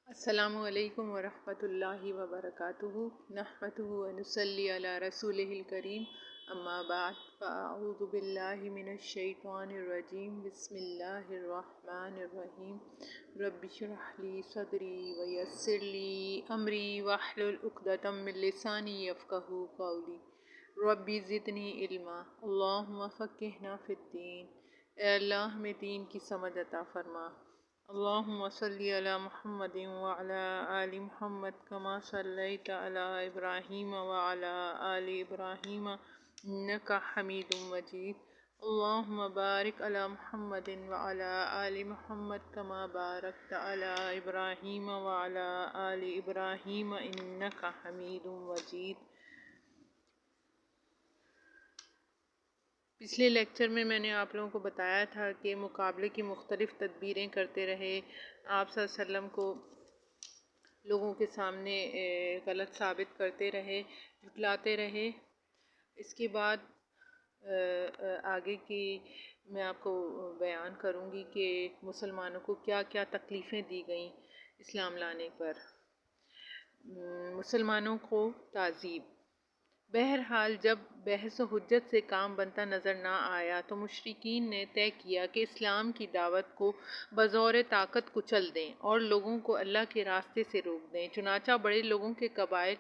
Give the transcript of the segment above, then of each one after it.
السلام علیکم ورحمۃ اللہ وبرکاتہ نحمدہ ونصلی علی رسولہ الکریم اما بعد فاعوذ باللہ من الشیطان الرجیم بسم اللہ الرحمن الرحیم رب اشرح لی صدری ویسر لی امری واحلل عقدۃ من لسانی یفقہوا قولی ربی زدنی علما اللہم فقہنا فی الدین۔ اے اللہ ہمیں دین کی سمجھ عطا فرما۔ اللہم صلی علی محمد وعلی آل محمد کما صلیت علی ابراہیم وعلی آل ابراہیم انک حمید مجید۔ اللہم بارک علی محمد وعلی آل محمد کما بارکت علی ابراہیم وعلی آل ابراہیم انک حمید مجید۔ پچھلے لیکچر میں نے آپ لوگوں کو بتایا تھا کہ مقابلے کی مختلف تدبیریں کرتے رہے، آپ صلی اللہ علیہ وسلم کو لوگوں کے سامنے غلط ثابت کرتے رہے، جھٹلاتے رہے۔ اس کے بعد آگے کی میں آپ کو بیان کروں گی کہ مسلمانوں کو کیا کیا تکلیفیں دی گئیں اسلام لانے پر۔ مسلمانوں کو تعذیب۔ بہرحال جب بحث و حجت سے کام بنتا نظر نہ آیا تو مشرکین نے طے کیا کہ اسلام کی دعوت کو بزور طاقت کچل دیں اور لوگوں کو اللہ کے راستے سے روک دیں۔ چنانچہ بڑے لوگوں کے قبائل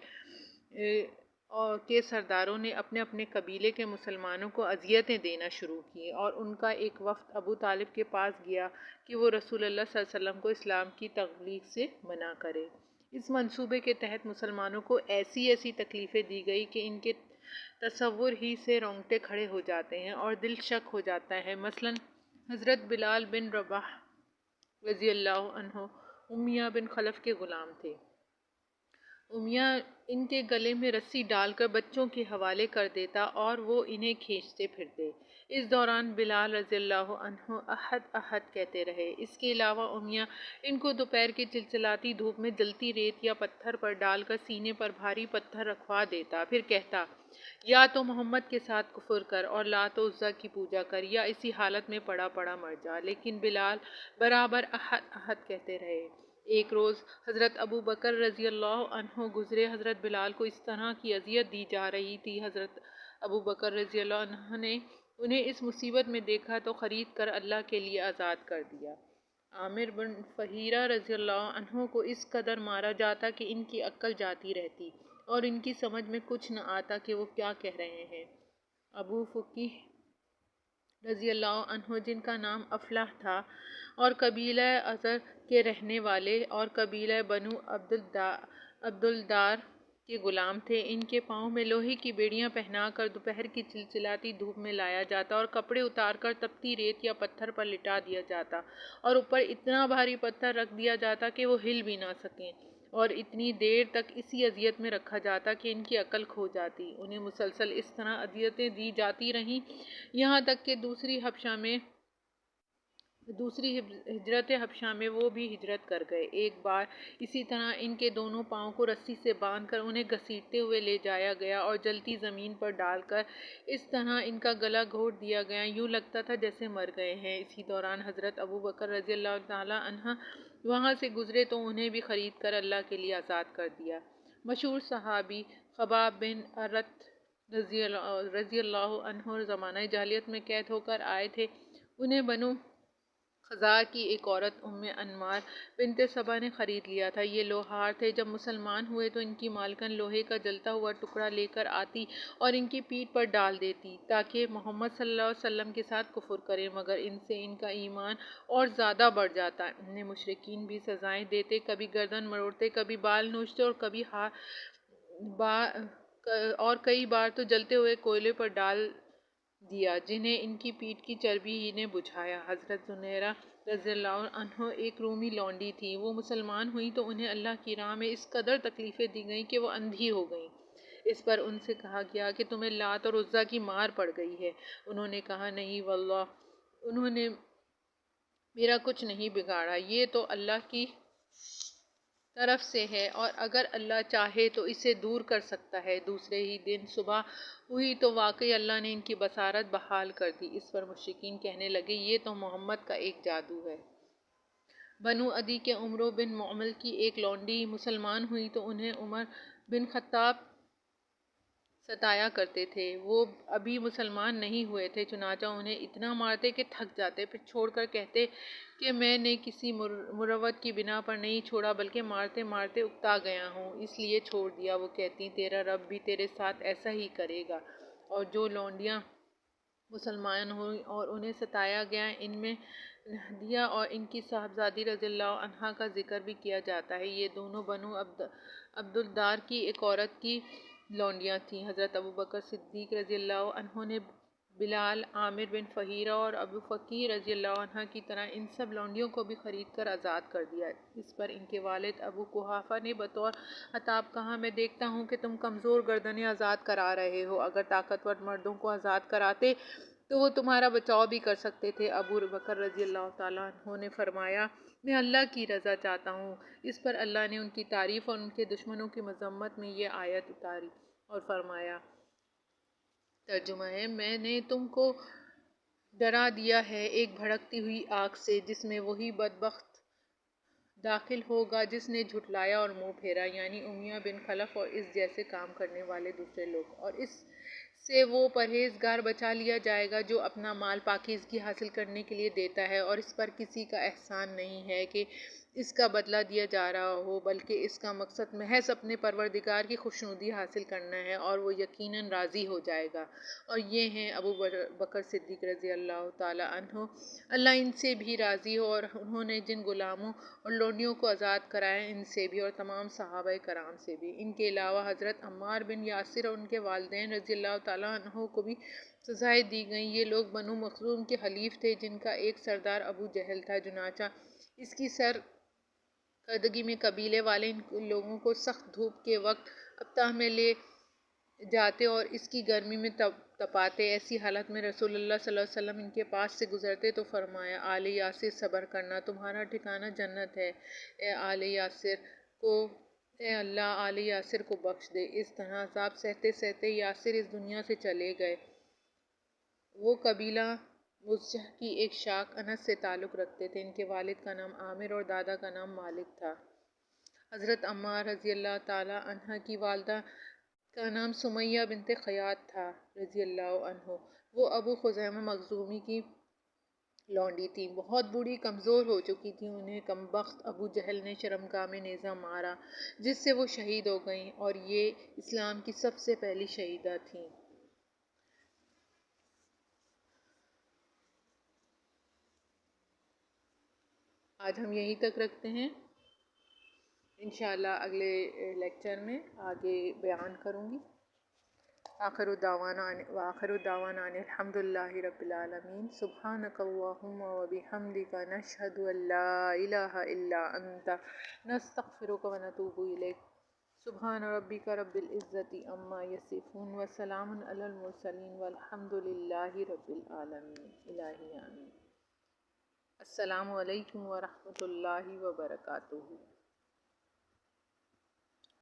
کے سرداروں نے اپنے اپنے قبیلے کے مسلمانوں کو اذیتیں دینا شروع کی اور ان کا ایک وفد ابو طالب کے پاس گیا کہ وہ رسول اللہ صلی اللہ علیہ وسلم کو اسلام کی تبلیغ سے منع کرے۔ اس منصوبے کے تحت مسلمانوں کو ایسی تکلیفیں دی گئی کہ ان کے تصور ہی سے رونگٹے کھڑے ہو جاتے ہیں اور دل شک ہو جاتا ہے۔ مثلا حضرت بلال بن رباح رضی اللہ عنہ امیہ بن خلف کے غلام تھے۔ امیہ ان کے گلے میں رسی ڈال کر بچوں کے حوالے کر دیتا اور وہ انہیں کھینچتے پھرتے۔ اس دوران بلال رضی اللہ عنہ احد احد کہتے رہے۔ اس کے علاوہ امیہ ان کو دوپہر کی چلچلاتی دھوپ میں جلتی ریت یا پتھر پر ڈال کر سینے پر بھاری پتھر رکھوا دیتا، پھر کہتا یا تو محمد کے ساتھ کفر کر اور لات و عزیٰ کی پوجا کر یا اسی حالت میں پڑا پڑا مر جا، لیکن بلال برابر احد احد کہتے رہے۔ ایک روز حضرت ابو بکر رضی اللہ عنہ گزرے، حضرت بلال کو اس طرح کی اذیت دی جا رہی تھی۔ حضرت ابو بکر رضی اللہ عنہ نے انہیں اس مصیبت میں دیکھا تو خرید کر اللہ کے لیے آزاد کر دیا۔ عامر بن فہیرہ رضی اللہ عنہ کو اس قدر مارا جاتا کہ ان کی عقل جاتی رہتی اور ان کی سمجھ میں کچھ نہ آتا کہ وہ کیا کہہ رہے ہیں۔ ابو فقیہ رضی اللہ عنہ جن کا نام افلاح تھا اور قبیلہ ازر کے رہنے والے اور قبیلہ بنو عبدالدار کے غلام تھے، ان کے پاؤں میں لوہے کی بیڑیاں پہنا کر دوپہر کی چلچلاتی دھوپ میں لایا جاتا اور کپڑے اتار کر تپتی ریت یا پتھر پر لٹا دیا جاتا اور اوپر اتنا بھاری پتھر رکھ دیا جاتا کہ وہ ہل بھی نہ سکیں اور اتنی دیر تک اسی اذیت میں رکھا جاتا کہ ان کی عقل کھو جاتی۔ انہیں مسلسل اس طرح اذیتیں دی جاتی رہیں یہاں تک کہ دوسری ہجرت حبشہ میں وہ بھی ہجرت کر گئے۔ ایک بار اسی طرح ان کے دونوں پاؤں کو رسی سے باندھ کر انہیں گھسیٹتے ہوئے لے جایا گیا اور جلتی زمین پر ڈال کر اس طرح ان کا گلا گھونٹ دیا گیا، یوں لگتا تھا جیسے مر گئے ہیں۔ اسی دوران حضرت ابو بکر رضی اللہ تعالی عنہ وہاں سے گزرے تو انہیں بھی خرید کر اللہ کے لیے آزاد کر دیا۔ مشہور صحابی خباب بن ارت رضی اللہ عنہ زمانہ جاہلیت میں قید ہو کر آئے تھے۔ انہیں بنو خزاعہ کی ایک عورت ام انمار بنت سبا نے خرید لیا تھا۔ یہ لوہار تھے۔ جب مسلمان ہوئے تو ان کی مالکن لوہے کا جلتا ہوا ٹکڑا لے کر آتی اور ان کی پیٹھ پر ڈال دیتی تاکہ محمد صلی اللہ علیہ وسلم کے ساتھ کفر کریں، مگر ان سے ان کا ایمان اور زیادہ بڑھ جاتا۔ انہیں مشرکین بھی سزائیں دیتے، کبھی گردن مروڑتے، کبھی بال نوچتے اور کئی بار تو جلتے ہوئے کوئلے پر ڈال دیا جنہیں ان کی پیٹھ کی چربی ہی نے بجھایا۔ حضرت زنیرہ رضی اللہ عنہ ایک رومی لونڈی تھی۔ وہ مسلمان ہوئیں تو انہیں اللہ کی راہ میں اس قدر تکلیفیں دی گئیں کہ وہ اندھی ہو گئیں۔ اس پر ان سے کہا گیا کہ تمہیں لات اور عزیٰ کی مار پڑ گئی ہے۔ انہوں نے کہا نہیں واللہ، انہوں نے میرا کچھ نہیں بگاڑا، یہ تو اللہ کی طرف سے ہے اور اگر اللہ چاہے تو اسے دور کر سکتا ہے۔ دوسرے ہی دن صبح ہوئی تو واقعی اللہ نے ان کی بصارت بحال کر دی۔ اس پر مشرکین کہنے لگے یہ تو محمد کا ایک جادو ہے۔ بنو عدی کے عمرو بن معمل کی ایک لونڈی مسلمان ہوئی تو انہیں عمر بن خطاب ستایا کرتے تھے۔ وہ ابھی مسلمان نہیں ہوئے تھے، چنانچہ انہیں اتنا مارتے کہ تھک جاتے، پھر چھوڑ کر کہتے کہ میں نے کسی مروت کی بنا پر نہیں چھوڑا بلکہ مارتے مارتے اکتا گیا ہوں، اس لیے چھوڑ دیا۔ وہ کہتی تیرا رب بھی تیرے ساتھ ایسا ہی کرے گا۔ اور جو لونڈیاں مسلمان ہوئی اور انہیں ستایا گیا، ان میں نہدیہ اور ان کی صاحبزادی رضی اللہ عنہا کا ذکر بھی کیا جاتا ہے۔ یہ دونوں بنو عبدالدار کی ایک عورت کی لونڈیاں تھیں۔ حضرت ابوبکر صدیق رضی اللہ عنہ نے بلال، عامر بن فہیرہ اور ابو فقیر رضی اللہ عنہ کی طرح ان سب لونڈیوں کو بھی خرید کر آزاد کر دیا۔ اس پر ان کے والد ابو قحافہ نے بطور عتاب کہا، میں دیکھتا ہوں کہ تم کمزور گردنیں آزاد کرا رہے ہو، اگر طاقتور مردوں کو آزاد کراتے تو وہ تمہارا بچاؤ بھی کر سکتے تھے۔ ابو بکر رضی اللہ تعالیٰ عنہ نے فرمایا، میں اللہ کی رضا چاہتا ہوں۔ اس پر اللہ نے ان کی تعریف اور ان کے دشمنوں کی مذمت میں یہ آیت اتاری اور فرمایا، ترجمہ ہے، میں نے تم کو ڈرا دیا ہے ایک بھڑکتی ہوئی آگ سے جس میں وہی بدبخت داخل ہوگا جس نے جھٹلایا اور منہ پھیرا، یعنی امیہ بن خلف اور اس جیسے کام کرنے والے دوسرے لوگ، اور اس سے وہ پرہیزگار بچا لیا جائے گا جو اپنا مال پاکیزگی حاصل کرنے کے لیے دیتا ہے، اور اس پر کسی کا احسان نہیں ہے کہ اس کا بدلہ دیا جا رہا ہو، بلکہ اس کا مقصد محض اپنے پروردگار کی خوشنودی حاصل کرنا ہے اور وہ یقیناً راضی ہو جائے گا۔ اور یہ ہیں ابو بکر صدیق رضی اللہ تعالیٰ عنہ، اللہ ان سے بھی راضی ہو، اور انہوں نے جن غلاموں اور لونڈیوں کو آزاد کرایا ان سے بھی اور تمام صحابہ کرام سے بھی۔ ان کے علاوہ حضرت عمار بن یاسر اور ان کے والدین رضی اللہ تعالیٰ عنہ کو بھی سزائیں دی گئیں۔ یہ لوگ بنو مخزوم کے حلیف تھے جن کا ایک سردار ابو جہل تھا، چنانچہ اس کی سرکردگی میں قبیلے والے ان لوگوں کو سخت دھوپ کے وقت ابطح میں لے جاتے اور اس کی گرمی میں تپاتے۔ ایسی حالت میں رسول اللہ صلی اللہ علیہ وسلم ان کے پاس سے گزرتے تو فرمایا، آل یاسر صبر کرنا، تمہارا ٹھکانہ جنت ہے۔ اے اللہ آل یاسر کو بخش دے۔ اس طرح عذاب سہتے سہتے یاسر اس دنیا سے چلے گئے۔ وہ قبیلہ مزجہ کی ایک شاخ انس سے تعلق رکھتے تھے۔ ان کے والد کا نام عامر اور دادا کا نام مالک تھا۔ حضرت عمار رضی اللہ تعالیٰ عنہ کی والدہ کا نام سمیہ بنت خیاط تھا رضی اللہ عنہ۔ وہ ابو خزیمہ مخزومی کی لونڈی تھیں، بہت بوڑھی کمزور ہو چکی تھیں۔ انہیں کمبخت ابو جہل نے شرمگاہ میں نیزہ مارا جس سے وہ شہید ہو گئیں، اور یہ اسلام کی سب سے پہلی شہیدہ تھیں۔ آج ہم یہیں تک رکھتے ہیں، انشاءاللہ اگلے لیکچر میں آگے بیان کروں گی۔ آخر دعوانا ان الحمد للہ رب العالمین۔ سبحانک اللہم و بحمدک، نشہد ان لا الہ الا انت، نستغفرک و نتوب الیک۔ سبحان ربک رب العزت عما یصفون وسلام علی المرسلین والحمد للہ رب العالمین۔ الہی آمین۔ السلام علیکم ورحمۃ اللہ وبرکاتہ۔